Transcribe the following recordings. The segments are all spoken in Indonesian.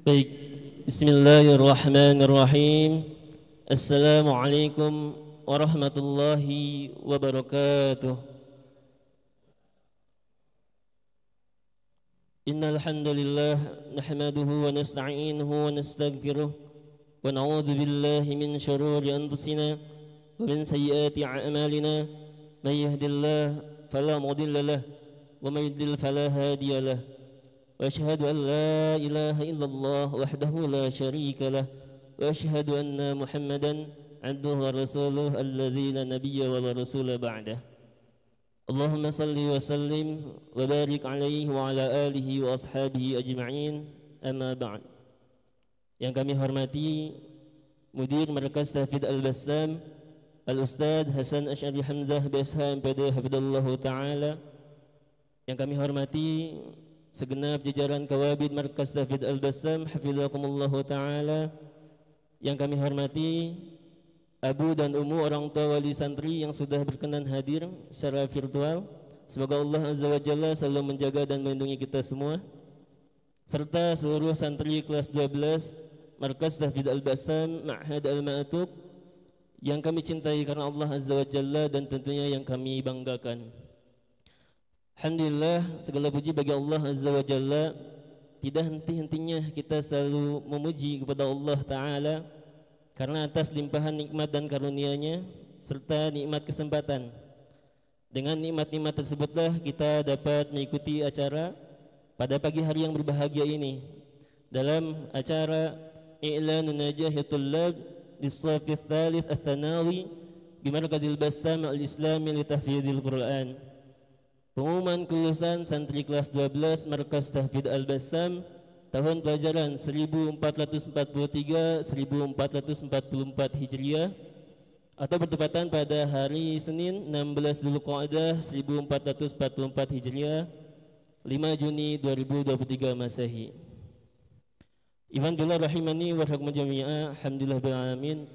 Baik, Bismillahirrahmanirrahim. Assalamualaikum warahmatullahi wabarakatuh. Innal hamdalillah nahmaduhu wa nasta'inuhu wa nastaghfiruh wa na'udzu billahi min shururi anfusina wa min sayyiati a'malina. May yahdihillahu fala mudilla lahu wa may yudlil fala hadiya lahu. وأشهد أن لا إله إلا الله وحده لا شريك له وأشهد أن محمدا عبده ورسوله الذي لا نبي ولا رسول بعده اللهم صل وسلم وبارك عليه وعلى آله وأصحابه أجمعين أما بعد. Yang kami hormati Mudir Markas Tahfidz Al-Bassam Al-Ustadz Hasan Asy'ari Hamzah BSH MPD Hafidhullah Ta'ala. Yang kami hormati segenap jajaran Kawabid Markas Tahfidz Al-Bassam hafizakumullah taala. Yang kami hormati Abu dan Umu orang tua wali santri yang sudah berkenan hadir secara virtual. Semoga Allah Azza wa Jalla selalu menjaga dan melindungi kita semua, serta seluruh santri kelas 12 Markas Tahfidz Al-Bassam Ma'had Al-Ma'atuq yang kami cintai karena Allah Azza wa Jalla dan tentunya yang kami banggakan. Alhamdulillah, segala puji bagi Allah Azza wa Jalla. Tidak henti-hentinya kita selalu memuji kepada Allah Ta'ala karena atas limpahan nikmat dan karunia-Nya serta nikmat kesempatan. Dengan nikmat-nikmat tersebutlah kita dapat mengikuti acara pada pagi hari yang berbahagia ini dalam acara I'lanun Najahi Tullab Lis-Safi Tsalits Ats-Tsanawi bi Markazil Bassam Al-Islami li Tahfidzil Qur'an. Pengumuman kelulusan santri kelas 12 Markas Tahfidz Al-Bassam tahun pelajaran 1443-1444 Hijriah atau bertepatan pada hari Senin 16 Zulqa'dah 1444 Hijriah 5 Juni 2023 Masehi. Iman billah rahimani wa rahmakum jami'a. Alhamdulillah bil alamin.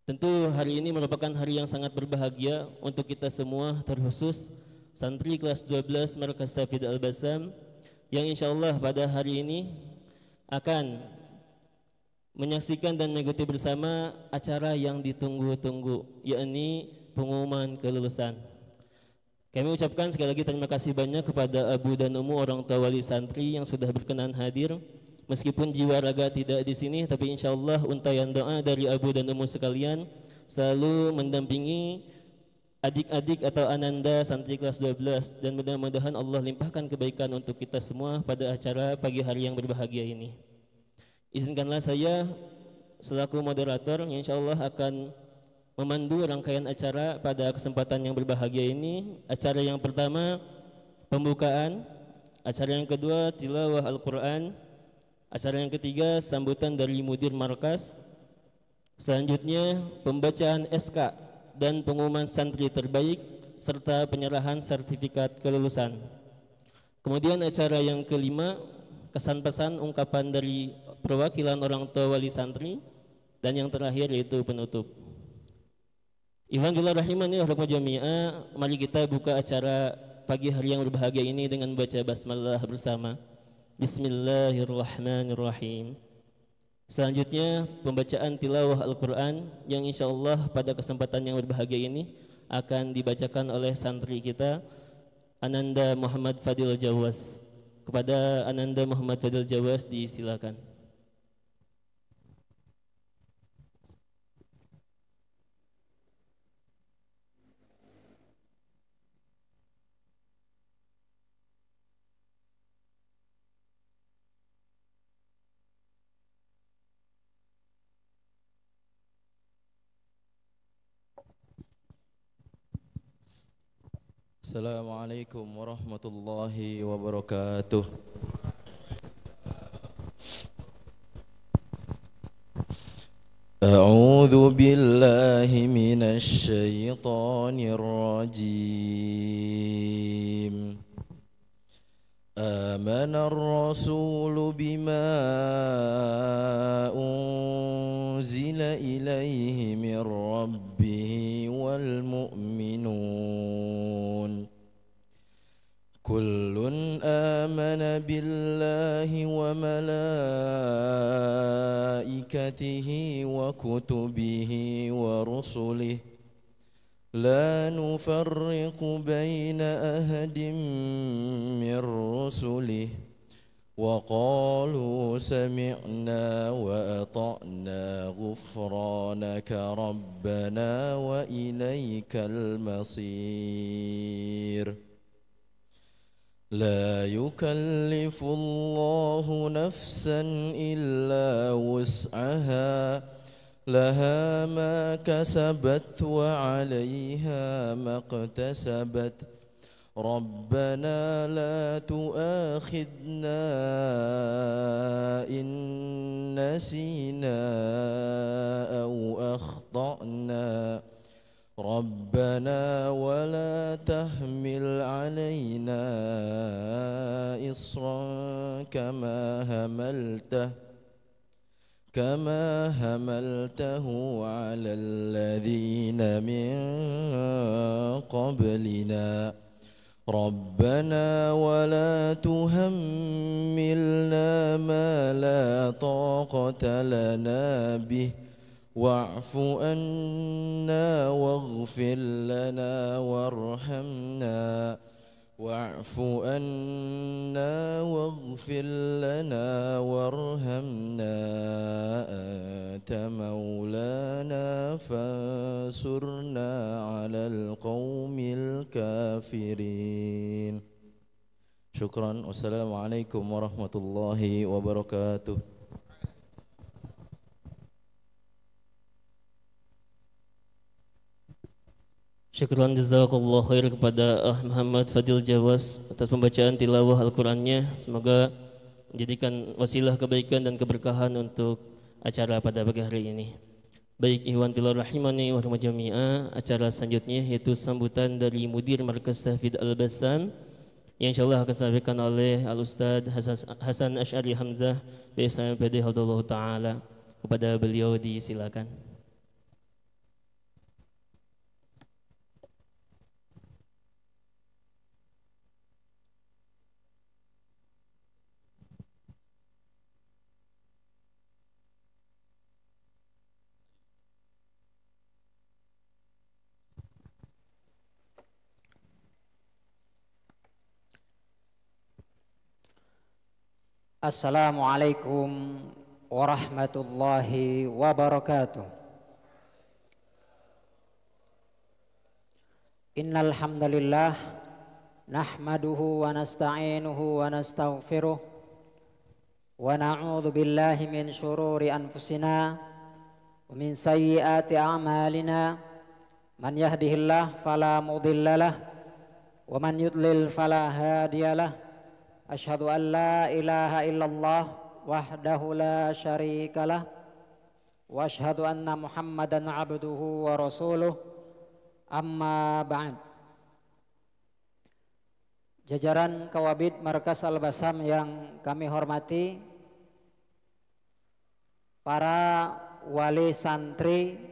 Tentu hari ini merupakan hari yang sangat berbahagia untuk kita semua, terkhusus santri kelas 12 Markas Tahfidz Al-Bassam yang insyaallah pada hari ini akan menyaksikan dan mengikuti bersama acara yang ditunggu-tunggu, yakni pengumuman kelulusan. Kami ucapkan sekali lagi terima kasih banyak kepada Abu dan Umu orang tua wali santri yang sudah berkenan hadir. Meskipun jiwa raga tidak di sini, tapi insyaallah untayan doa dari Abu dan Umu sekalian selalu mendampingi adik-adik atau ananda santri kelas 12 dan mudah-mudahan Allah limpahkan kebaikan untuk kita semua pada acara pagi hari yang berbahagia ini. Izinkanlah saya selaku moderator yang insyaallah akan memandu rangkaian acara pada kesempatan yang berbahagia ini. Acara yang pertama pembukaan, acara yang kedua tilawah Al-Quran, acara yang ketiga sambutan dari Mudir Markas, selanjutnya pembacaan SK dan pengumuman santri terbaik serta penyerahan sertifikat kelulusan. Kemudian acara yang kelima, kesan pesan ungkapan dari perwakilan orang tua wali santri, dan yang terakhir yaitu penutup. Iwan billah rahimani wa rahmakum jami'a. Mari kita buka acara pagi hari yang berbahagia ini dengan baca basmalah bersama. Bismillahirrahmanirrahim. Selanjutnya pembacaan tilawah Al-Quran yang insyaallah pada kesempatan yang berbahagia ini akan dibacakan oleh santri kita Ananda Muhammad Fadil Jawas. Kepada Ananda Muhammad Fadil Jawas disilakan. Assalamualaikum warahmatullahi wabarakatuh. A'udzu billahi minasy syaithanir rajim. Amanar rasulu bima unzila ilaihi min rabbihi wal mu'minun كل آمن بالله وملائكته وكتبه ورسله لا نفرق بين أحد من رسله وقالوا سمعنا وأطعنا غفرانك ربنا وإليك المصير لا يكلف الله نفسا إلا وسعها لها ما كسبت وعليها ما اكتسبت ربنا لا تؤاخذنا إن نسينا أو أخطأنا ربنا ولا تحمل علينا إصرا كما هملته على الذين من قبلنا ربنا ولا تحملنا ما لا طاقة لنا به واعف عنا واغفر لنا وارحمنا واعف عنا واغفر لنا وارحمنا أنت مولانا فانصرنا على القوم الكافرين. شكرا والسلام عليكم ورحمة الله وبركاته. Syukran jazakallah khair kepada Muhammad Fadil Jawas atas pembacaan tilawah Al-Qur'annya. Semoga menjadikan wasilah kebaikan dan keberkahan untuk acara pada pagi hari ini. Baik ikhwan fillah rahimani wa jami'a, acara selanjutnya yaitu sambutan dari Mudir Markas Tahfidz Al-Bassam yang insyaallah akan disampaikan oleh Al-Ustaz Hasan Asy'ari Hamzah BSMPD Hafizahullah Ta'ala. Kepada beliau disilakan. Assalamualaikum warahmatullahi wabarakatuh. Innal hamdalillah nahmaduhu wa nasta'inuhu wa nastaghfiruh wa na'udzu billahi min shururi anfusina wa min sayyiati a'malina man yahdihillahu fala mudhillalah wa man yudlil fala hadiyalah. Asyhadu an la ilaha illallah wahdahu la syarikalah wa asyhadu anna Muhammadan abduhu wa rasuluh. Amma ba'd. Jajaran Kawabid Markas Al-Bassam yang kami hormati, para wali santri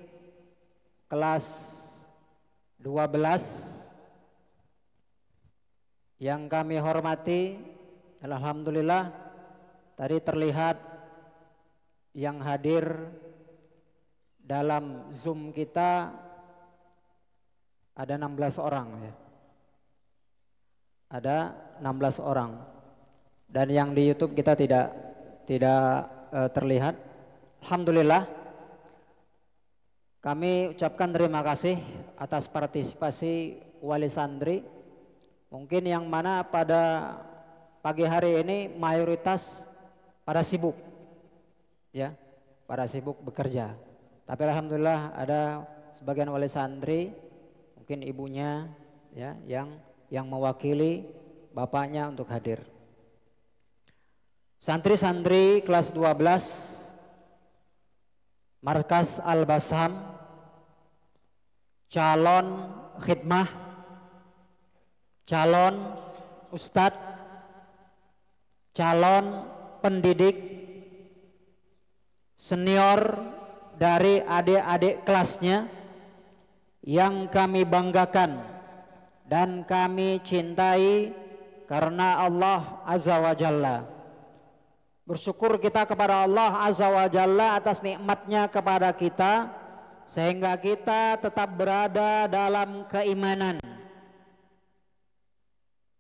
kelas 12 yang kami hormati, alhamdulillah tadi terlihat yang hadir dalam Zoom kita ada 16 orang ya. Ada 16 orang. Dan yang di YouTube kita tidak terlihat. Alhamdulillah kami ucapkan terima kasih atas partisipasi wali santri. Mungkin yang mana pada pagi hari ini mayoritas pada sibuk, ya, pada sibuk bekerja. Tapi alhamdulillah ada sebagian wali santri, mungkin ibunya, ya, yang mewakili bapaknya untuk hadir. Santri-santri kelas 12 Markas Al-Bassam, calon khidmah, calon ustadz, calon pendidik, senior dari adik-adik kelasnya yang kami banggakan dan kami cintai karena Allah Azza wa Jalla. Bersyukur kita kepada Allah Azza wa Jalla atas nikmatnya kepada kita, sehingga kita tetap berada dalam keimanan.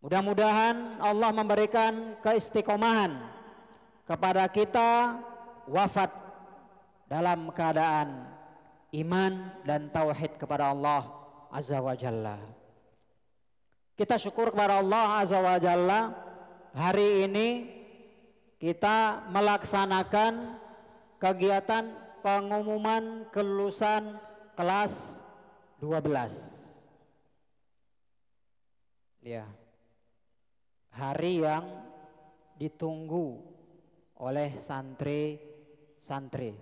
Mudah-mudahan Allah memberikan keistiqomahan kepada kita, wafat dalam keadaan iman dan tauhid kepada Allah Azza wa Jalla. Kita syukur kepada Allah Azza wa Jalla, hari ini kita melaksanakan kegiatan pengumuman kelulusan kelas 12. Ya. Hari yang ditunggu oleh santri-santri.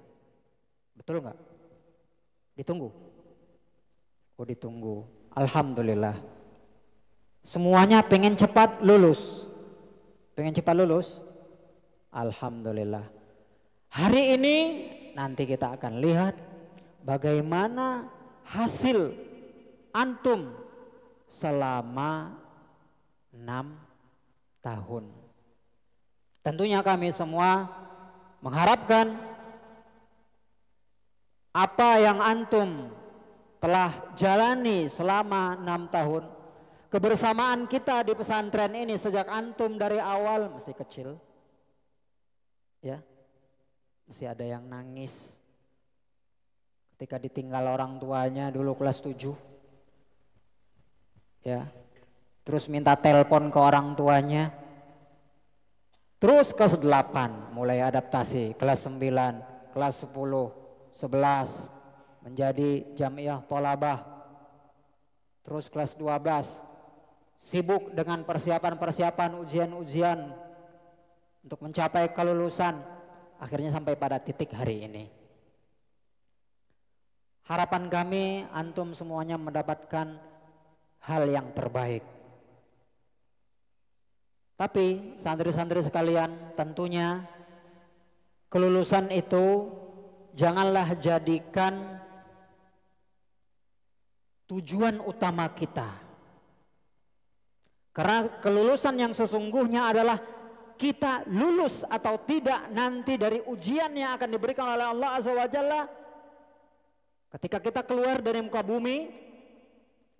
Betul enggak? Ditunggu. Oh, ditunggu. Alhamdulillah. Semuanya pengen cepat lulus. Pengen cepat lulus? Alhamdulillah. Hari ini nanti kita akan lihat bagaimana hasil antum selama 6 tahun. Tentunya kami semua mengharapkan apa yang antum telah jalani selama 6 tahun, kebersamaan kita di pesantren ini sejak antum dari awal masih kecil, ya, masih ada yang nangis ketika ditinggal orang tuanya dulu kelas 7, ya, terus minta telepon ke orang tuanya, terus kelas 8 mulai adaptasi, kelas 9, kelas 10, 11 menjadi jamiah tolabah, terus kelas 12 sibuk dengan persiapan-persiapan ujian-ujian untuk mencapai kelulusan, akhirnya sampai pada titik hari ini. Harapan kami antum semuanya mendapatkan hal yang terbaik. Tapi santri-santri sekalian, tentunya kelulusan itu janganlah jadikan tujuan utama kita. Karena kelulusan yang sesungguhnya adalah kita lulus atau tidak nanti dari ujian yang akan diberikan oleh Allah Azza wa Jalla ketika kita keluar dari muka bumi,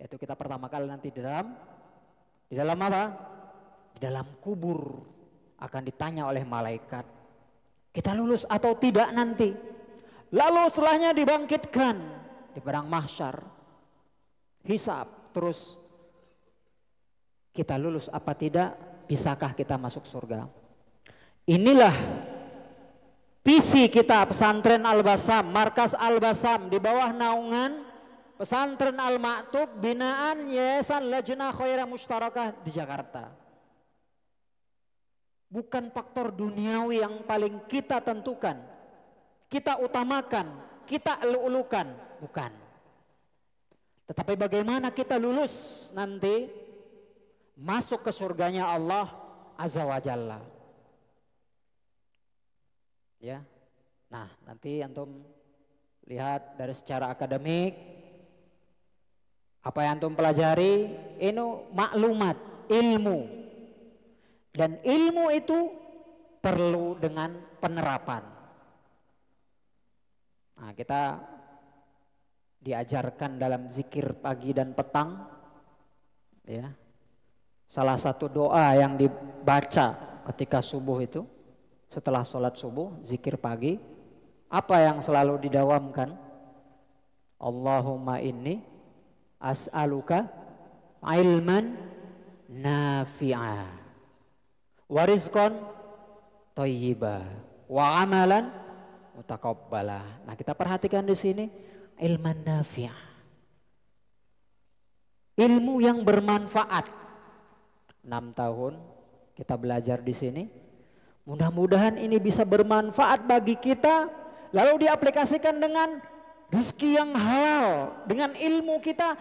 yaitu kita pertama kali nanti di dalam apa? Di dalam kubur akan ditanya oleh malaikat, kita lulus atau tidak nanti. Lalu setelahnya dibangkitkan di padang mahsyar, hisab, terus kita lulus apa tidak, bisakah kita masuk surga. Inilah visi kita pesantren Al-Basam, markas Al-Basam di bawah naungan pesantren Al-Maktub binaan Yayasan Lajnah Khairah Mushtarakah di Jakarta. Bukan faktor duniawi yang paling kita tentukan, kita utamakan, kita elu-elukan, bukan. Tetapi bagaimana kita lulus nanti masuk ke surganya Allah Azza wa Jalla. Ya. Nah, nanti antum lihat dari secara akademik apa yang antum pelajari ini maklumat, ilmu. Dan ilmu itu perlu dengan penerapan. Nah, kita diajarkan dalam zikir pagi dan petang, ya. Salah satu doa yang dibaca ketika subuh itu, setelah sholat subuh, zikir pagi, apa yang selalu didawamkan? Allahumma inni as'aluka ilman nafi'ah wa rizqan thayyiba wa amalan mutaqabbala. Nah, kita perhatikan di sini ilman nafi'ah, ilmu yang bermanfaat. 6 tahun kita belajar di sini, mudah-mudahan ini bisa bermanfaat bagi kita, lalu diaplikasikan dengan rezeki yang halal. Dengan ilmu kita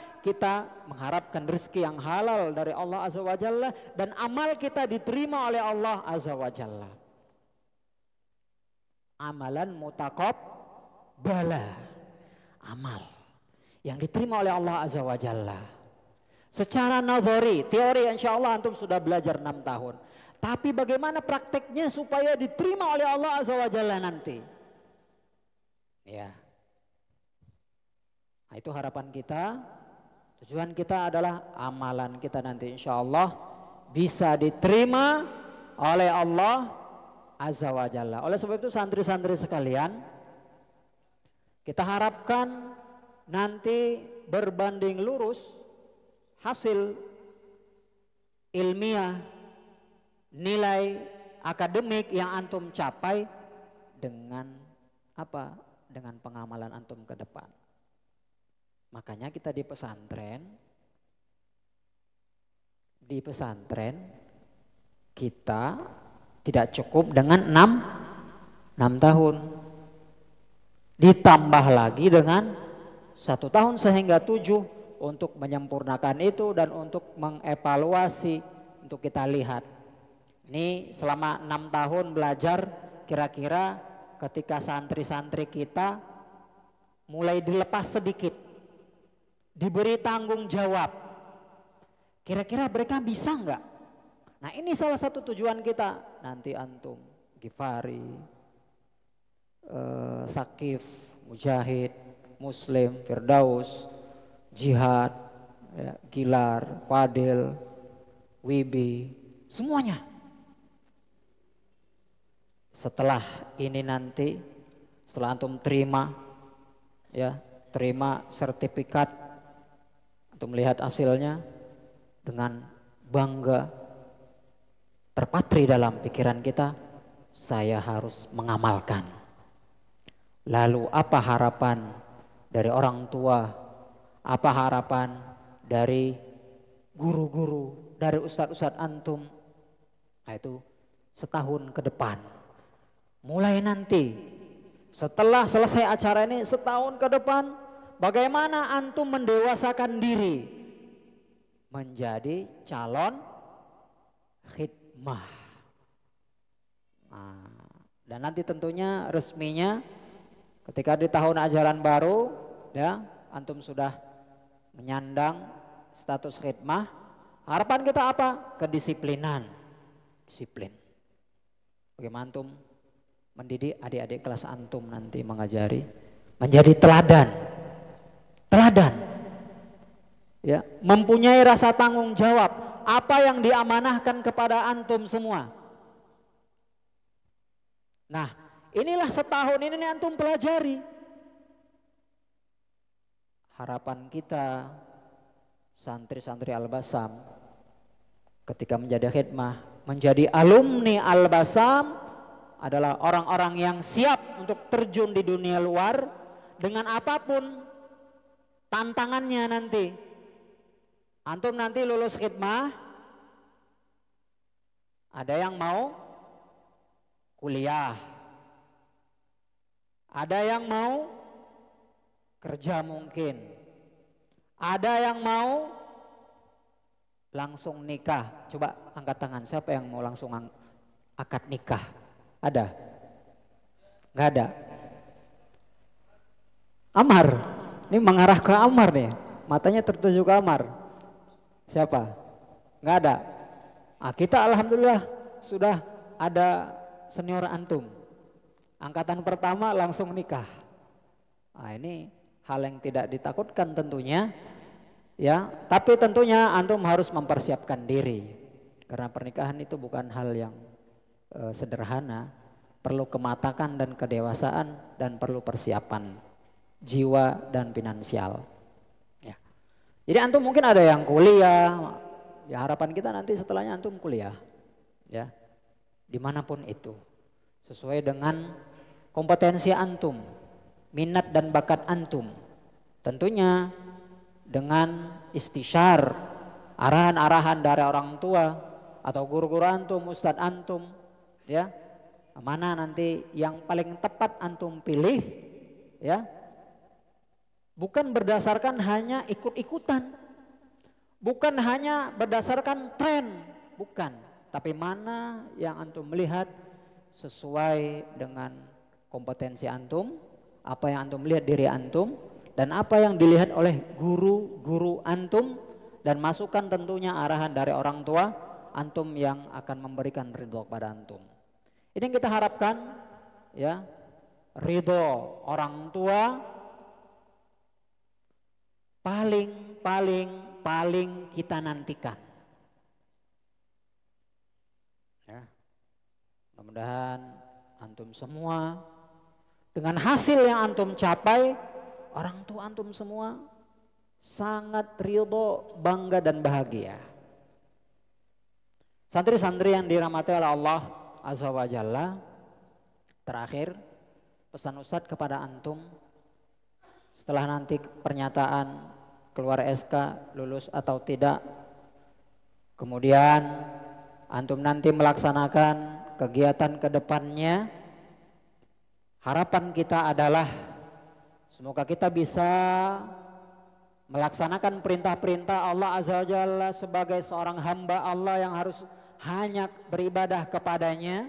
mengharapkan rezeki yang halal dari Allah Azza wa Jalla, dan amal kita diterima oleh Allah Azza wa Jalla. Amalan mutaqabbala, amal yang diterima oleh Allah Azza wa Jalla. Secara nazari, teori insya Allah antum sudah belajar 6 tahun. Tapi bagaimana prakteknya supaya diterima oleh Allah Azza wa Jalla nanti? Ya. Nah, itu harapan kita. Tujuan kita adalah amalan kita nanti insya Allah bisa diterima oleh Allah Azza wa Jalla. Oleh sebab itu santri-santri sekalian, kita harapkan nanti berbanding lurus hasil ilmiah, nilai akademik yang antum capai dengan apa? Dengan pengamalan antum ke depan. Makanya kita di pesantren kita tidak cukup dengan 6 tahun. Ditambah lagi dengan 1 tahun sehingga 7 untuk menyempurnakan itu dan untuk mengevaluasi, untuk kita lihat. Ini selama 6 tahun belajar, kira-kira ketika santri-santri kita mulai dilepas sedikit, diberi tanggung jawab, kira-kira mereka bisa enggak? Nah ini salah satu tujuan kita. Nanti antum Ghifari, Sakif, Mujahid, Muslim, Firdaus, Jihad, ya, Gilar, Fadil, Wibi, semuanya. Setelah ini nanti, setelah antum terima, ya, terima sertifikat, antum melihat hasilnya dengan bangga, terpatri dalam pikiran kita, saya harus mengamalkan. Lalu apa harapan dari orang tua? Apa harapan dari guru-guru, dari ustadz-ustadz antum? Nah itu setahun ke depan. Mulai nanti setelah selesai acara ini setahun ke depan, bagaimana antum mendewasakan diri menjadi calon khidmah. Nah, dan nanti tentunya resminya ketika di tahun ajaran baru, ya, antum sudah menyandang status khidmah. Harapan kita apa? Kedisiplinan, disiplin. Bagaimana antum mendidik adik-adik kelas antum nanti mengajari menjadi teladan, ya, mempunyai rasa tanggung jawab apa yang diamanahkan kepada antum semua. Nah, inilah setahun ini antum pelajari. Harapan kita santri-santri Al-Basam ketika menjadi khidmah, menjadi alumni Al-Basam adalah orang-orang yang siap untuk terjun di dunia luar dengan apapun tantangannya nanti. Antum nanti lulus khidmah, ada yang mau kuliah, ada yang mau kerja mungkin, ada yang mau langsung nikah. Coba angkat tangan, siapa yang mau langsung akad nikah? Ada? Nggak ada? Amar, ini mengarah ke Amar nih, matanya tertuju ke Amar. Siapa? Nggak ada? Nah, kita alhamdulillah sudah ada senior antum, angkatan pertama langsung nikah. Nah, ini hal yang tidak ditakutkan tentunya, ya. Tapi tentunya antum harus mempersiapkan diri, karena pernikahan itu bukan hal yang sederhana, perlu kematangan dan kedewasaan dan perlu persiapan jiwa dan finansial. Ya. Jadi antum mungkin ada yang kuliah, ya harapan kita nanti setelahnya antum kuliah, ya, dimanapun itu, sesuai dengan kompetensi antum, minat dan bakat antum. Tentunya dengan istisyar, arahan-arahan dari orang tua atau guru-guru antum, ustadz antum, ya, mana nanti yang paling tepat antum pilih, ya, bukan berdasarkan hanya ikut-ikutan, bukan hanya berdasarkan tren, bukan, tapi mana yang antum melihat sesuai dengan kompetensi antum, apa yang antum lihat diri antum, dan apa yang dilihat oleh guru-guru antum dan masukan tentunya arahan dari orang tua antum yang akan memberikan ridho kepada antum. Ini yang kita harapkan, ya, ridho orang tua paling kita nantikan. Ya. Mudah-mudahan antum semua dengan hasil yang antum capai, orang tua antum semua sangat ridho, bangga dan bahagia. Santri-santri yang dirahmati oleh Allah Azza wa Jalla, terakhir pesan Ustadz kepada antum, setelah nanti pernyataan keluar SK lulus atau tidak, kemudian antum nanti melaksanakan kegiatan ke depannya, harapan kita adalah semoga kita bisa melaksanakan perintah-perintah Allah Azza wa Jalla sebagai seorang hamba Allah yang harus hanya beribadah kepadanya.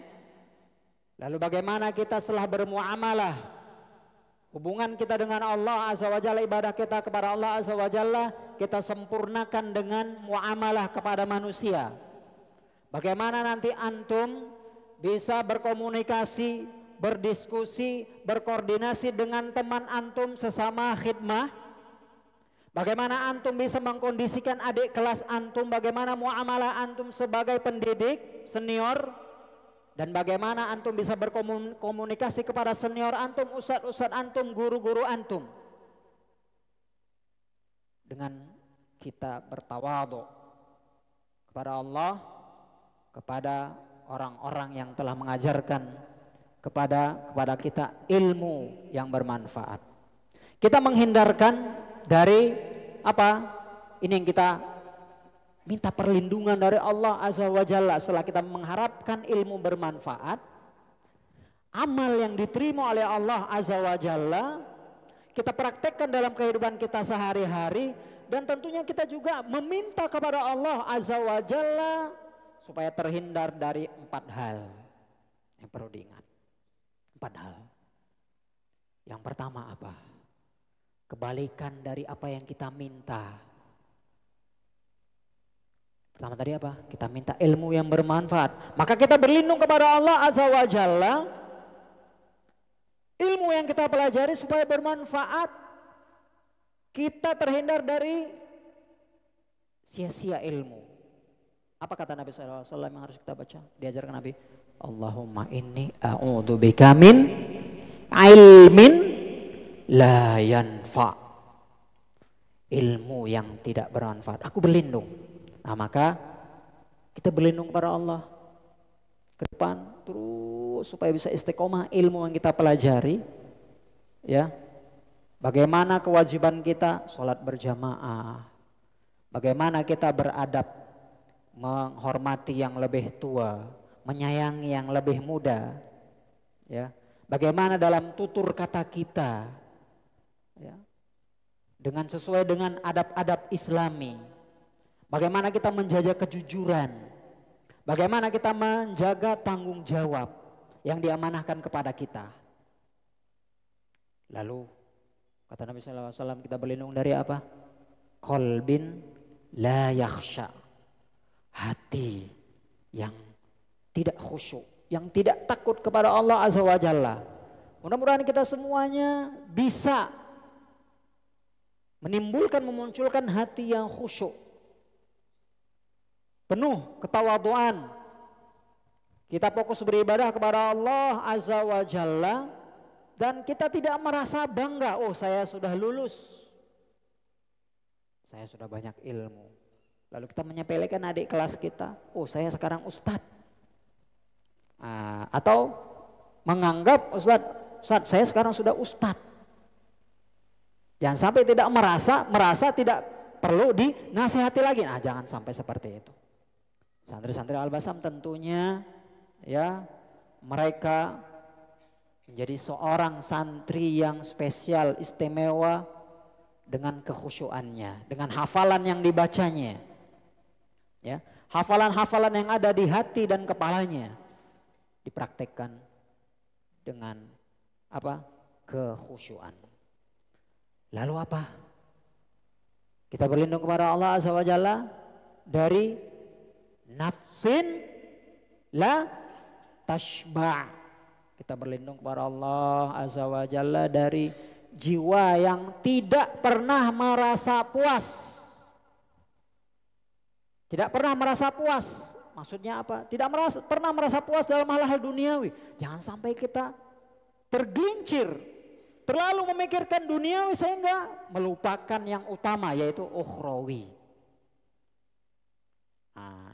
Lalu bagaimana kita setelah bermuamalah, hubungan kita dengan Allah Azza wa Jalla, ibadah kita kepada Allah Azza wa Jalla, kita sempurnakan dengan muamalah kepada manusia. Bagaimana nanti antum bisa berkomunikasi, berdiskusi, berkoordinasi dengan teman antum sesama khidmah. Bagaimana antum bisa mengkondisikan adik kelas antum, bagaimana muamalah antum sebagai pendidik senior, dan bagaimana antum bisa berkomunikasi kepada senior antum, ustadz-ustadz antum, guru-guru antum. Dengan kita bertawadhu kepada Allah, kepada orang-orang yang telah mengajarkan kepada kita ilmu yang bermanfaat. Kita menghindarkan dari apa? Ini yang kita minta perlindungan dari Allah Azza wa Jalla. Setelah kita mengharapkan ilmu bermanfaat, amal yang diterima oleh Allah Azza wa Jalla kita praktekkan dalam kehidupan kita sehari-hari, dan tentunya kita juga meminta kepada Allah Azza wa Jalla supaya terhindar dari 4 hal yang perlu diingat. 4 hal. Yang pertama apa? Kebalikan dari apa yang kita minta. Pertama tadi apa? Kita minta ilmu yang bermanfaat. Maka kita berlindung kepada Allah Azza wa Jalla. Ilmu yang kita pelajari supaya bermanfaat. Kita terhindar dari sia-sia ilmu. Apa kata Nabi SAW yang harus kita baca? Diajarkan Nabi, Allahumma inni a'udzubika min ilmin la yanfa, ilmu yang tidak bermanfaat. Aku berlindung. Nah, maka kita berlindung kepada Allah ke depan terus supaya bisa istiqomah ilmu yang kita pelajari. Ya, bagaimana kewajiban kita sholat berjamaah, bagaimana kita beradab, menghormati yang lebih tua, menyayangi yang lebih muda. Ya, bagaimana dalam tutur kata kita, ya, dengan sesuai dengan adab-adab Islami. Bagaimana kita menjaga kejujuran, bagaimana kita menjaga tanggung jawab yang diamanahkan kepada kita. Lalu kata Nabi SAW, kita berlindung dari apa? Qalbin la yakhsha, hati yang tidak khusyuk, yang tidak takut kepada Allah Azza wa Jalla. Mudah-mudahan kita semuanya bisa memunculkan hati yang khusyuk, penuh ketawaduan. Kita fokus beribadah kepada Allah Azza wa Jalla, dan kita tidak merasa bangga, oh saya sudah lulus, saya sudah banyak ilmu. Lalu kita menyepelekan adik kelas kita, oh saya sekarang ustadz. Atau menganggap ustadz saya sekarang sudah ustadz. Jangan sampai tidak merasa tidak perlu dinasihati lagi. Nah, jangan sampai seperti itu. Santri-santri Al-Basam tentunya ya mereka menjadi seorang santri yang spesial, istimewa dengan kekhusyuannya, dengan hafalan yang dibacanya. Ya, hafalan-hafalan yang ada di hati dan kepalanya dipraktekkan dengan apa? Kekhusyuan. Lalu apa? Kita berlindung kepada Allah Azza wa Jalla dari nafsin la tashba'. Kita berlindung kepada Allah Azza wa Jalla dari jiwa yang tidak pernah merasa puas. Tidak pernah merasa puas. Maksudnya apa? Tidak pernah merasa puas dalam hal-hal duniawi. Jangan sampai kita tergelincir, terlalu memikirkan duniawi sehingga melupakan yang utama, yaitu ukhrawi. Nah,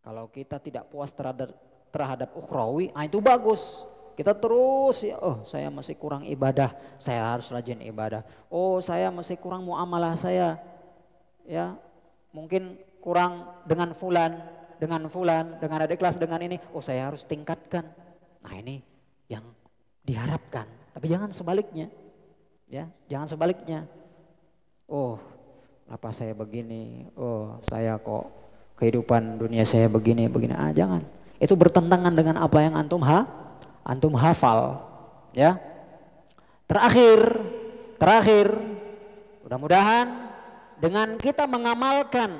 kalau kita tidak puas terhadap ukhrawi, itu bagus. Kita terus ya, oh saya masih kurang ibadah, saya harus rajin ibadah. Oh saya masih kurang muamalah saya, ya mungkin kurang dengan fulan, dengan adik kelas, dengan ini. Oh saya harus tingkatkan. Nah ini yang diharapkan. Tapi jangan sebaliknya, ya jangan sebaliknya. Oh apa saya begini? Oh saya kok kehidupan dunia saya begini. Jangan. Itu bertentangan dengan apa yang antum hafal, ya. Terakhir, mudah-mudahan dengan kita mengamalkan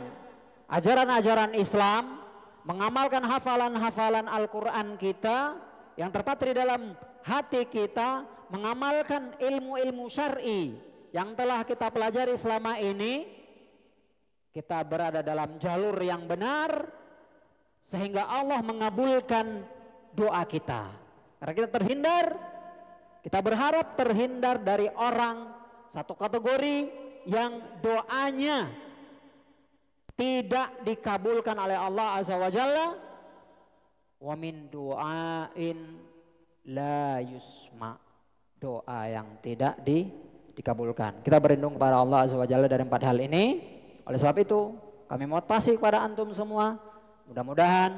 ajaran-ajaran Islam, mengamalkan hafalan-hafalan Al-Quran kita yang terpatri dalam hati kita, mengamalkan ilmu-ilmu syar'i yang telah kita pelajari selama ini, kita berada dalam jalur yang benar sehingga Allah mengabulkan doa kita. Karena kita berharap terhindar dari orang satu kategori yang doanya tidak dikabulkan oleh Allah Azza wa Jalla. Wa min du'ain la yusma, doa yang tidak dikabulkan. Kita berlindung kepada Allah Azza wa Jalla dari 4 hal ini. Oleh sebab itu kami motivasi kepada antum semua, mudah-mudahan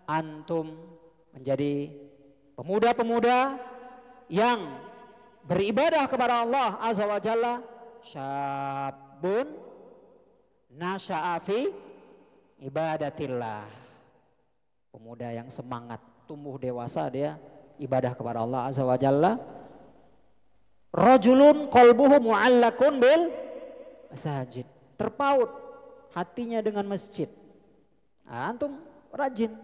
antum menjadi pemuda-pemuda yang beribadah kepada Allah Azza wa Jalla, syabun nasya'a fi ibadatillah, pemuda yang semangat tumbuh dewasa dia ibadah kepada Allah Azza wa Jalla. Rajulun qalbuhu mu'allakun bil masajid, terpaut hatinya dengan masjid. Nah, antum rajin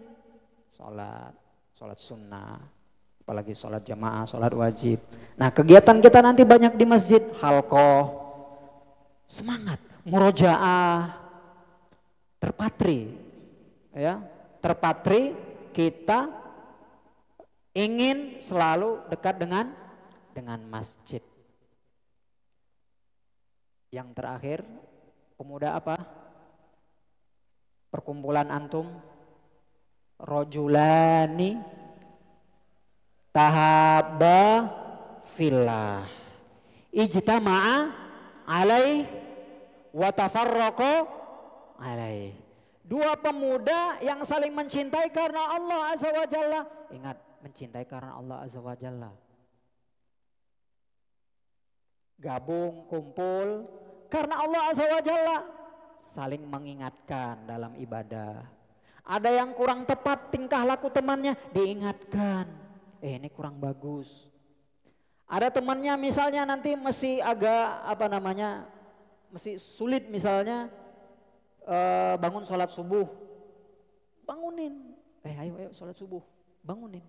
sholat sunnah, apalagi sholat jamaah, sholat wajib. Nah kegiatan kita nanti banyak di masjid, halqah, semangat, murojaah, terpatri, ya, terpatri kita ingin selalu dekat dengan masjid. Yang terakhir, pemuda apa? Perkumpulan antum, rojulani tahabba fillah ijtama'a alaih wa tafarraqa alaih. Dua pemuda yang saling mencintai karena Allah Azza wa Jalla. Ingat, mencintai karena Allah Azza wa Jalla. Gabung, kumpul karena Allah Azza wa Jalla. Saling mengingatkan dalam ibadah. Ada yang kurang tepat tingkah laku temannya, diingatkan. Ini kurang bagus. Ada temannya misalnya nanti masih agak masih sulit misalnya bangun sholat subuh. Bangunin. Ayo sholat subuh. Bangunin.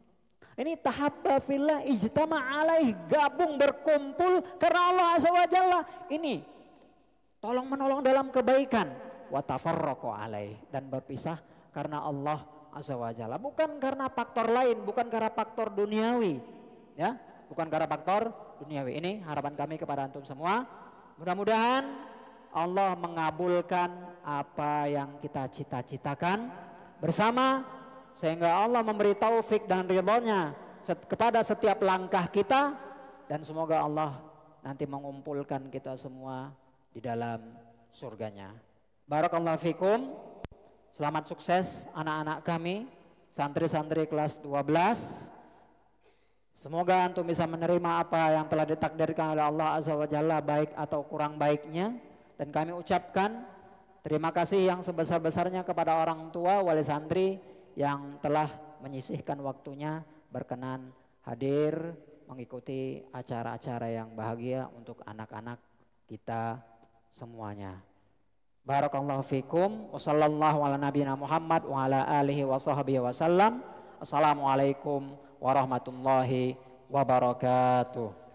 Ini tahabba fillah ijtama alaih, gabung berkumpul karena Allah Azza wa Jalla. Ini tolong menolong dalam kebaikan, wa tafarraqu alaih, dan berpisah karena Allah Azza wa Jalla, bukan karena faktor lain, bukan karena faktor duniawi, ya, bukan karena faktor duniawi. Ini harapan kami kepada antum semua. Mudah-mudahan Allah mengabulkan apa yang kita cita-citakan bersama, sehingga Allah memberi taufik dan ridhonya kepada setiap langkah kita, dan semoga Allah nanti mengumpulkan kita semua di dalam surganya. Barakallahu fikum. Selamat sukses anak-anak kami, santri-santri kelas 12. Semoga antum bisa menerima apa yang telah ditakdirkan oleh Allah Azza wa Jalla, baik atau kurang baiknya. Dan kami ucapkan terima kasih yang sebesar-besarnya kepada orang tua wali santri yang telah menyisihkan waktunya berkenan hadir mengikuti acara-acara yang bahagia untuk anak-anak kita semuanya. Barakallahu fikum wa sallallahu ala nabiyina Muhammad wa ala alihi wa sahbihi wasallam. Assalamualaikum warahmatullahi wabarakatuh.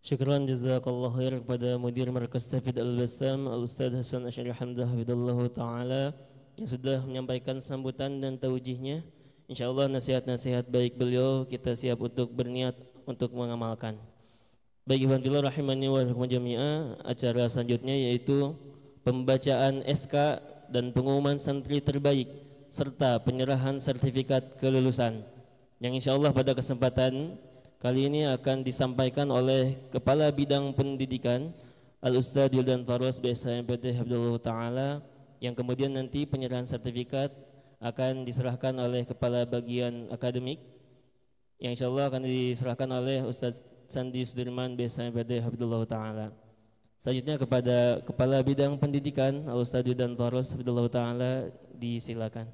Syukran jazakallah khair kepada Mudir Markas Tahfidz Al-Bassam Al-Ustaz Hasan Asy'ari Hamzah hafidhallahu taala yang sudah menyampaikan sambutan dan taujihnya. Insyaallah nasihat-nasihat baik beliau kita siap untuk berniat untuk mengamalkan. Baik ikhwan fillah rahimani wa rahimakumullah jami'ah, acara selanjutnya yaitu pembacaan SK dan pengumuman santri terbaik serta penyerahan sertifikat kelulusan yang insyaallah pada kesempatan kali ini akan disampaikan oleh Kepala Bidang Pendidikan Al-Ustaz Yuldan Faros BSMPT Hafidhullah Ta'ala, yang kemudian nanti penyerahan sertifikat akan diserahkan oleh Kepala Bagian Akademik yang insyaallah akan diserahkan oleh Ustaz Sandi Sudirman BSMPT Hafidhullah Ta'ala. Selanjutnya kepada Kepala Bidang Pendidikan Al-Ustaz Yuldan Faros Hafidhullah Ta'ala disilakan.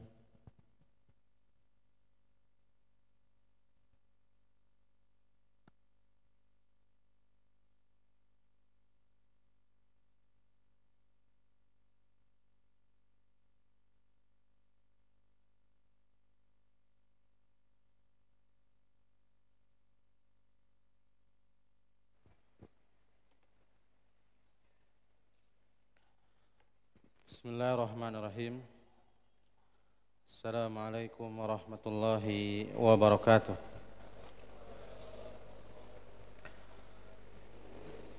Bismillahirrahmanirrahim. Assalamualaikum warahmatullahi wabarakatuh.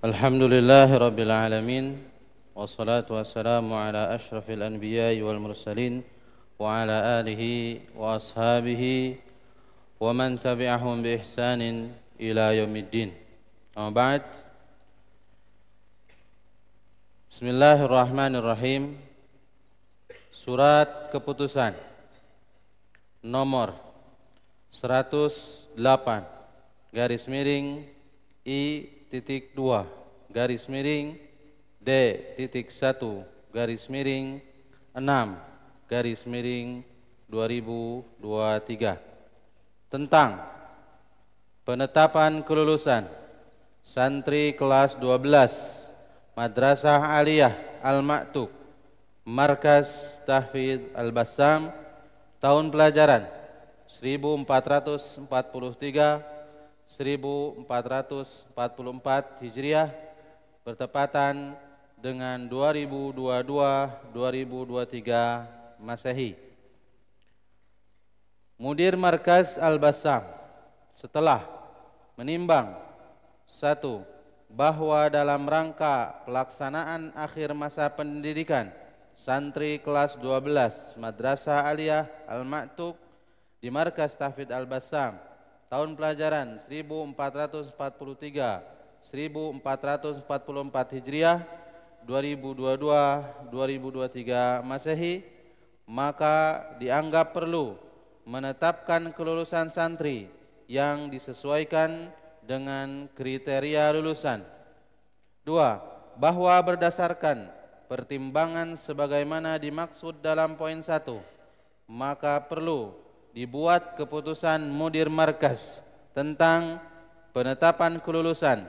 Alhamdulillahi rabbil alamin, wassalatu wassalamu ala ashrafil anbiya'i wal mursalin wa ala alihi wa ashabihi wa man tabi'ahum bi ihsanin ila yaumiddin. Amma ba'd. Bismillahirrahmanirrahim. Surat keputusan nomor 108 garis miring I.2 garis miring D.1 garis miring 6 garis miring 2023 tentang penetapan kelulusan santri kelas 12 Madrasah Aliyah Al-Ma'tuk Markas Tahfidz Al-Bassam tahun pelajaran 1443 1444 Hijriah bertepatan dengan 2022-2023 Masehi. Mudir Markas Al-Bassam setelah menimbang 1. Bahwa dalam rangka pelaksanaan akhir masa pendidikan santri kelas 12 Madrasah Aliyah Al-Ma'tuk di Markas Tahfidz Al-Bassam tahun pelajaran 1443-1444 Hijriah 2022-2023 Masehi, maka dianggap perlu menetapkan kelulusan santri yang disesuaikan dengan kriteria lulusan. 2. Bahwa berdasarkan pertimbangan sebagaimana dimaksud dalam poin 1, maka perlu dibuat keputusan mudir markas tentang penetapan kelulusan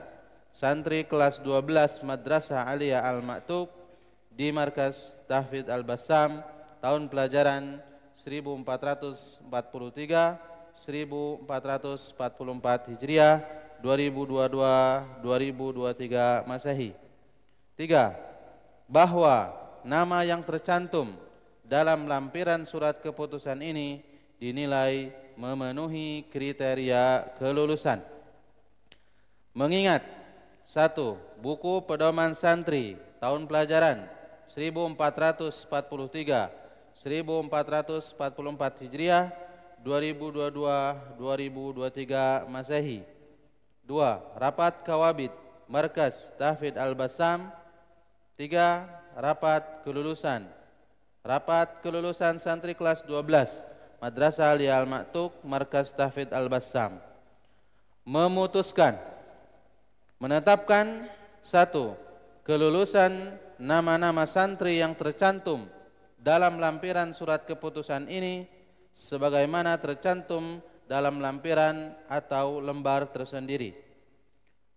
santri kelas 12 Madrasah Aliyah Al-Ma'tuk di Markas Tahfidz Al-Bassam tahun pelajaran 1443-1444 Hijriah 2022-2023 Masehi. 3. Bahwa nama yang tercantum dalam lampiran surat keputusan ini dinilai memenuhi kriteria kelulusan. Mengingat 1. Buku pedoman santri tahun pelajaran 1443-1444 Hijriah 2022-2023 Masehi. 2. Rapat Kawabid Markas Tahfidz Al-Bassam. 3. Rapat kelulusan santri kelas 12 Madrasah Aliyah Al-Ma'tuk Markas Tahfidz Al-Bassam. Memutuskan menetapkan 1. Kelulusan nama-nama santri yang tercantum dalam lampiran surat keputusan ini sebagaimana tercantum dalam lampiran atau lembar tersendiri.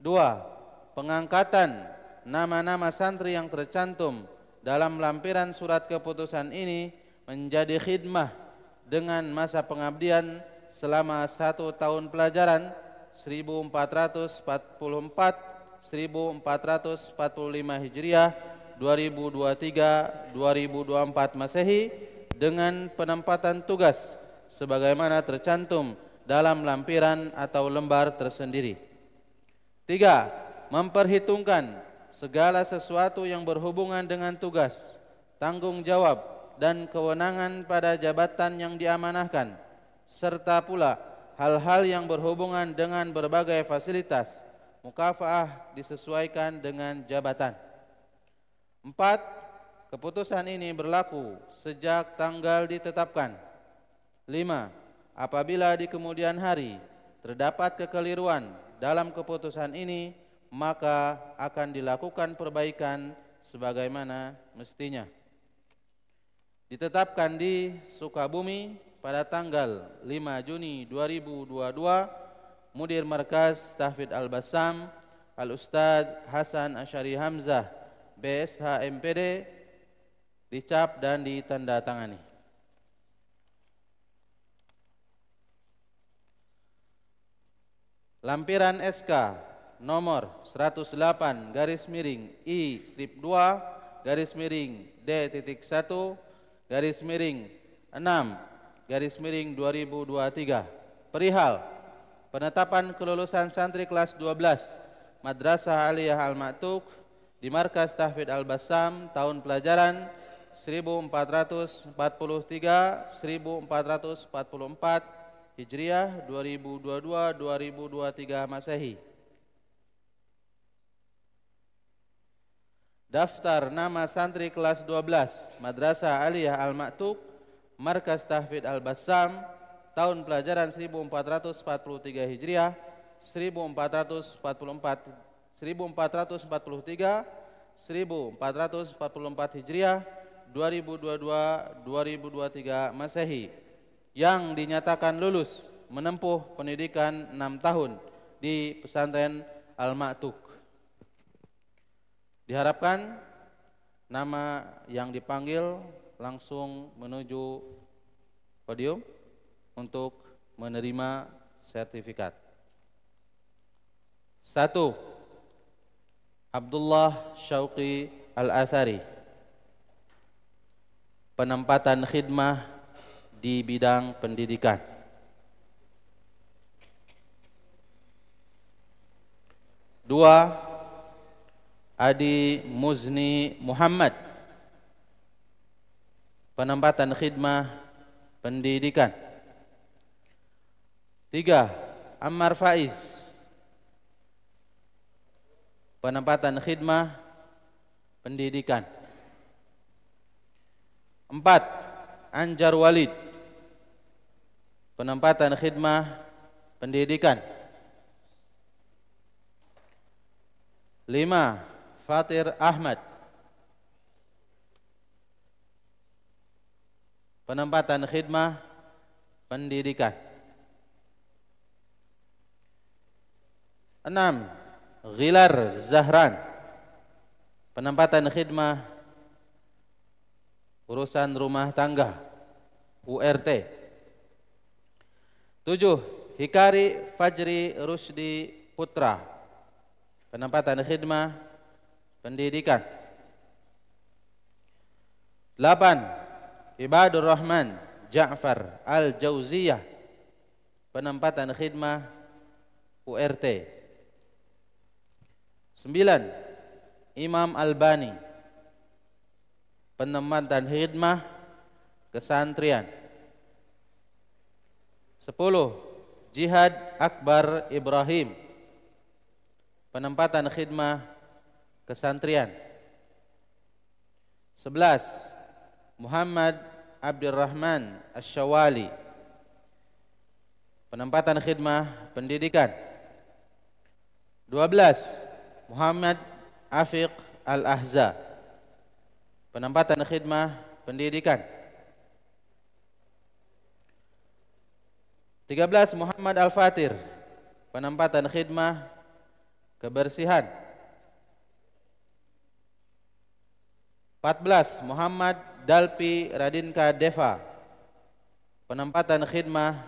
2. Pengangkatan nama-nama santri yang tercantum dalam lampiran surat keputusan ini menjadi khidmah dengan masa pengabdian selama 1 tahun pelajaran 1444-1445 Hijriah 2023-2024 Masehi dengan penempatan tugas sebagaimana tercantum dalam lampiran atau lembar tersendiri. 3. Memperhitungkan segala sesuatu yang berhubungan dengan tugas, tanggung jawab, dan kewenangan pada jabatan yang diamanahkan, serta pula hal-hal yang berhubungan dengan berbagai fasilitas, mukafaah disesuaikan dengan jabatan. 4. Keputusan ini berlaku sejak tanggal ditetapkan. 5. Apabila di kemudian hari terdapat kekeliruan dalam keputusan ini, maka akan dilakukan perbaikan sebagaimana mestinya. Ditetapkan di Sukabumi pada tanggal 5 Juni 2022, Mudir Markas Tahfidz Al-Bassam Al-Ustadz Hasan Asy'ari Hamzah BSH MPD, dicap dan ditandatangani. Lampiran SK nomor 108 garis miring I strip 2 garis miring D.1 garis miring 6 garis miring 2023 perihal penetapan kelulusan santri kelas 12 Madrasah Aliyah Al-Ma'tuk di Markas Tahfidz Al-Bassam tahun pelajaran 1443-1444 Hijriah 2022-2023 Masehi. Daftar nama santri kelas 12 Madrasah Aliyah Al-Ma'tuk Markas Tahfidz Al-Bassam tahun pelajaran 1443 Hijriah 1444 Hijriah 2022-2023 Masehi yang dinyatakan lulus menempuh pendidikan 6 tahun di pesantren Al-Ma'tuk. Diharapkan nama yang dipanggil langsung menuju podium untuk menerima sertifikat. 1. Abdullah Syauqi Al-Athari, penempatan khidmah di bidang pendidikan. 2. Adi Muzni Muhammad, penempatan khidmah pendidikan. 3. Ammar Faiz, penempatan khidmah pendidikan. 4. Anjar Walid, penempatan khidmah pendidikan. 5. Fatir Ahmad, penempatan khidmah pendidikan. 6. Ghilar Zahran, penempatan khidmah urusan rumah tangga URT. 7. Hikari Fajri Rusdi Putra, penempatan khidmah pendidikan. 8. Ibadur Rahman Ja'far Al-Jauziyah, penempatan khidmah URT. 9. Imam Albani, penempatan khidmah kesantrian. 10. Jihad Akbar Ibrahim, penempatan khidmah kesantrian. 11. Muhammad Abdurrahman Asyawali, penempatan khidmah pendidikan. 12. Muhammad Afiq Al-Ahza, penempatan khidmah pendidikan. 13 Muhammad Al-Fatir, penempatan khidmah kebersihan. 14 Muhammad Dalpi Radinka Deva, penempatan khidmah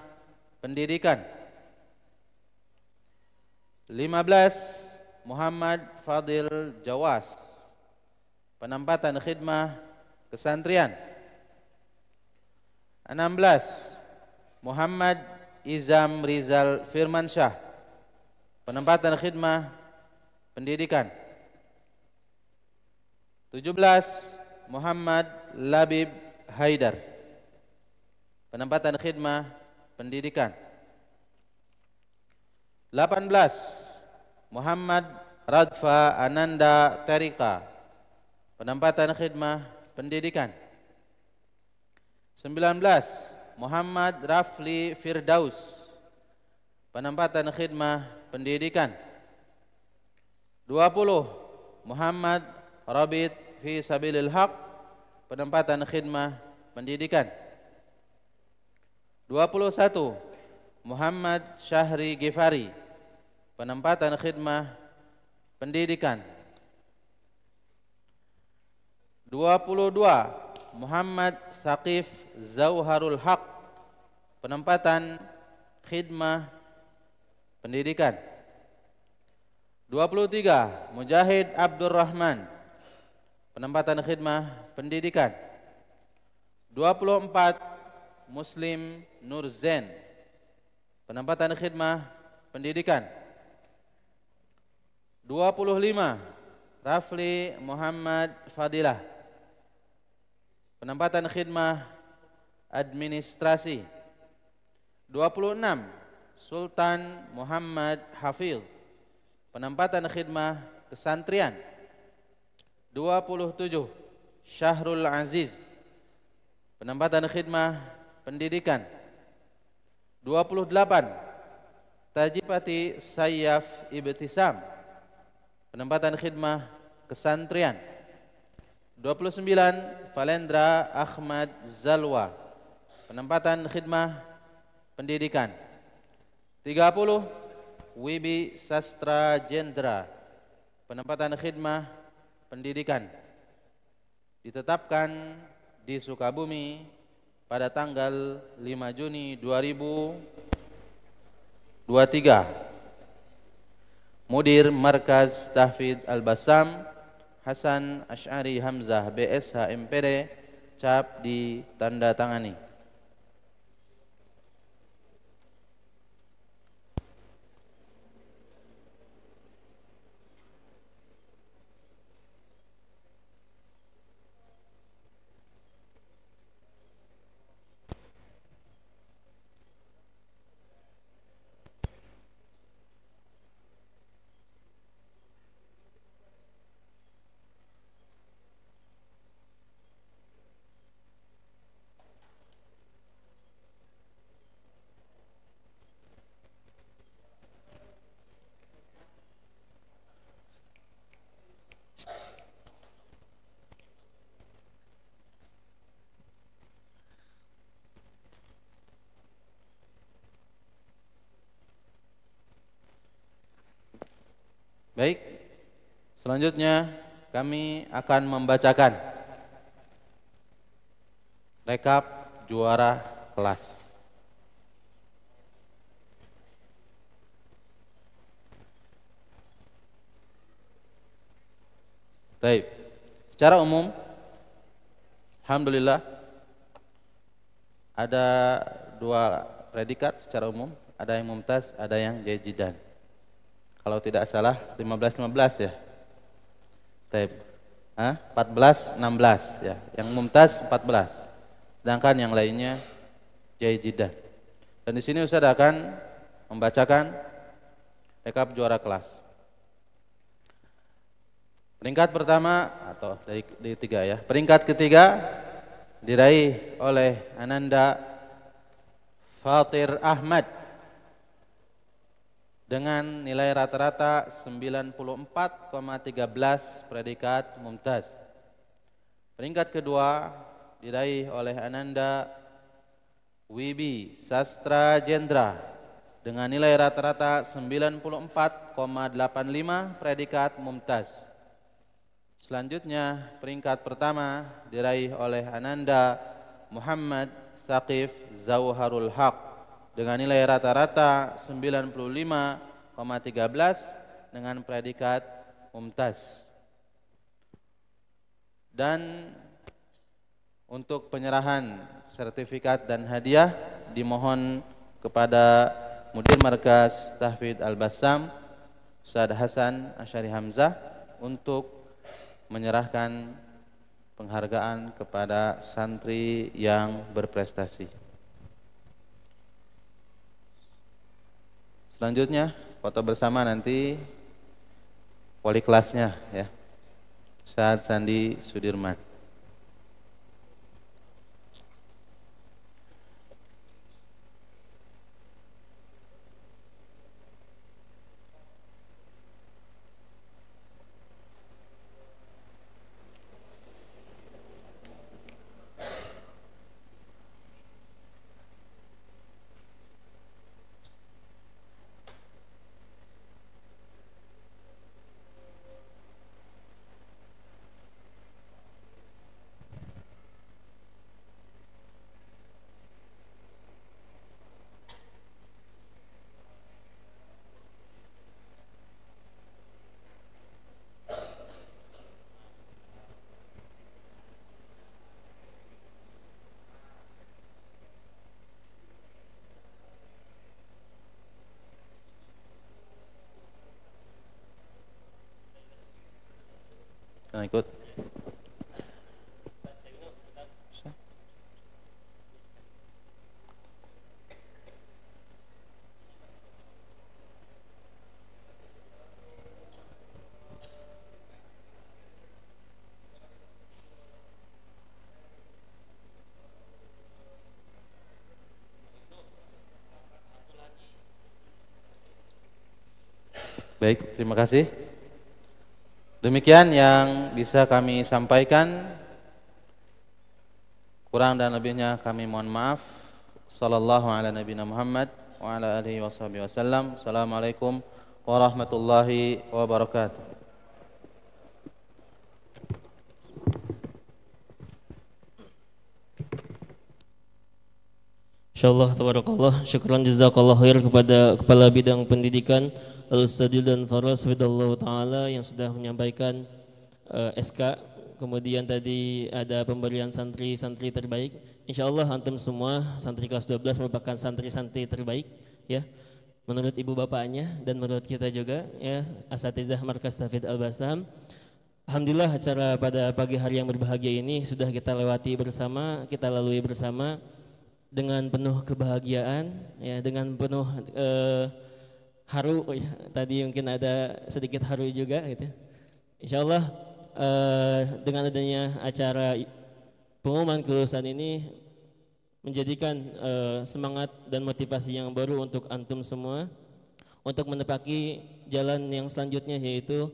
pendidikan. 15 Muhammad Fadil Jawas, penempatan khidmah kesantrian. 16 Muhammad Izam Rizal Firmansyah, penempatan khidmah pendidikan. 17 Muhammad Labib Haidar, penempatan khidmah pendidikan. 18 Muhammad Radfa Ananda Terika, penempatan khidmah pendidikan. 19 Muhammad Rafli Firdaus, penempatan khidmah pendidikan. 20 Muhammad Rabit fi Sabilil Haq, penempatan khidmah pendidikan. 21 Muhammad Syahri Gifari, penempatan khidmah pendidikan. 22 Muhammad Saqif Zauharul Haq, penempatan khidmah pendidikan. 23 Mujahid Abdurrahman, penempatan khidmah pendidikan. 24 Muslim Nur Zain, penempatan khidmah pendidikan. 25 Rafli Muhammad Fadilah, penempatan khidmah administrasi. 26 Sultan Muhammad Hafidh, penempatan khidmah kesantrian. 27 Syahrul Aziz, penempatan khidmah pendidikan. 28 Tajipati Sayyaf Ibtisam, penempatan khidmah kesantrian. 29 Falendra Ahmad Zalwa, penempatan khidmah pendidikan. 30 Wibi Sastra Jendra, penempatan khidmah pendidikan. Ditetapkan di Sukabumi pada tanggal 5 Juni 2023. Mudir Markaz Tahfidz Al-Bassam Hasan Asy'ari Hamzah BSH MPD, cap ditandatangani. Baik, selanjutnya kami akan membacakan rekap juara kelas. Baik, secara umum alhamdulillah ada dua predikat secara umum, ada yang mumtaz, ada yang jayidan. Kalau tidak salah 15-15 ya. Baik. 14-16 ya. Yang mumtaz 14. Sedangkan yang lainnya jayidan. Dan di sini Ustaz akan membacakan rekap juara kelas. Peringkat pertama atau dari tiga ya. Peringkat ketiga diraih oleh Ananda Fatir Ahmad dengan nilai rata-rata 94,13 predikat mumtaz. Peringkat kedua diraih oleh Ananda Wibi Sastra Jendra dengan nilai rata-rata 94,85 predikat mumtaz. Selanjutnya peringkat pertama diraih oleh Ananda Muhammad Thaqif Zauharul Haq dengan nilai rata-rata 95,13 dengan predikat mumtaz. Dan untuk penyerahan sertifikat dan hadiah dimohon kepada Mudir Markas Tahfidz Al-Bassam Ustaz Hasan Asyari Hamzah untuk menyerahkan penghargaan kepada santri yang berprestasi. Selanjutnya foto bersama nanti wali kelasnya ya, Ustaz Sandi Sudirman. Nah, ikut. Baik, terima kasih. Demikian yang bisa kami sampaikan. Kurang dan lebihnya kami mohon maaf. Sallallahu ala nabiyina Muhammad wa ala alihi washabihi wasallam. Assalamualaikum warahmatullahi wabarakatuh. Insyaallah tabarakallah, syukran jazakallahu khair kepada Kepala Bidang Pendidikan Al-Ustadzil dan Faraz Hafidhahullah Ta'ala yang sudah menyampaikan SK. Kemudian tadi ada pemberian santri-santri terbaik. Insyaallah antum semua santri kelas 12 merupakan santri-santri terbaik ya, menurut ibu bapaknya dan menurut kita juga ya, Asatizah Markas Tahfidz Al-Bassam. Alhamdulillah acara pada pagi hari yang berbahagia ini sudah kita lewati bersama, kita lalui bersama dengan penuh kebahagiaan ya, dengan penuh haru ya. Tadi mungkin ada sedikit haru juga gitu. Insyaallah dengan adanya acara pengumuman kelulusan ini menjadikan semangat dan motivasi yang baru untuk antum semua untuk menepaki jalan yang selanjutnya, yaitu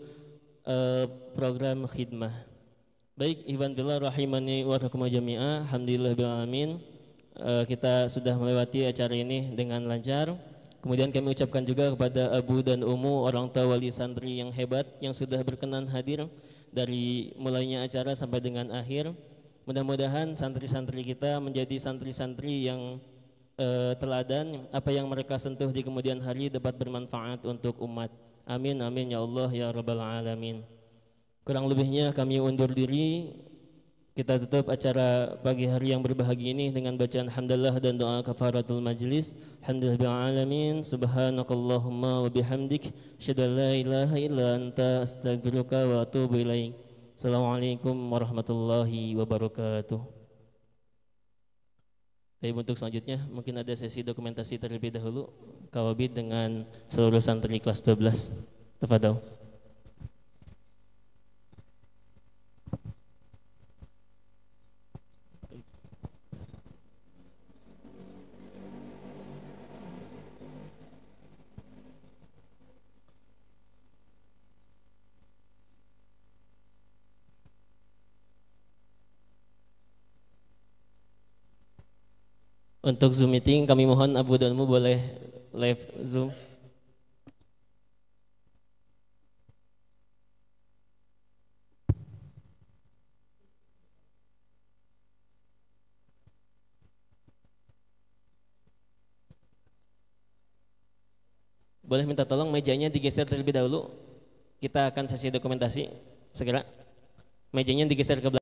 program khidmah. Baik, ikhwan fillah rahimani wa rahimakumullah jami'ah. Alhamdulillah bil alamin. Kita sudah melewati acara ini dengan lancar. Kemudian kami ucapkan juga kepada Abu dan Umu, orang tua wali santri yang hebat yang sudah berkenan hadir dari mulainya acara sampai dengan akhir. Mudah-mudahan santri-santri kita menjadi santri-santri yang teladan. Apa yang mereka sentuh di kemudian hari dapat bermanfaat untuk umat. Amin amin ya Allah ya rabbal alamin. Kurang lebihnya kami undur diri. Kita tutup acara pagi hari yang berbahagia ini dengan bacaan hamdalah dan doa kafaratul majlis. Alhamdulillah alamin. Subhanakallahumma wa bihamdik, asyhadu an la ilaha illa anta, astaghfiruka wa atubu ilaik. Assalamualaikum warahmatullahi wabarakatuh. Tapi untuk selanjutnya mungkin ada sesi dokumentasi terlebih dahulu Kawabid dengan seluruh santri kelas 12. Tafadhol. Untuk Zoom meeting kami mohon Abu Danmu boleh live Zoom. Boleh minta tolong mejanya digeser terlebih dahulu. Kita akan sesi dokumentasi segera. Mejanya digeser ke belakang.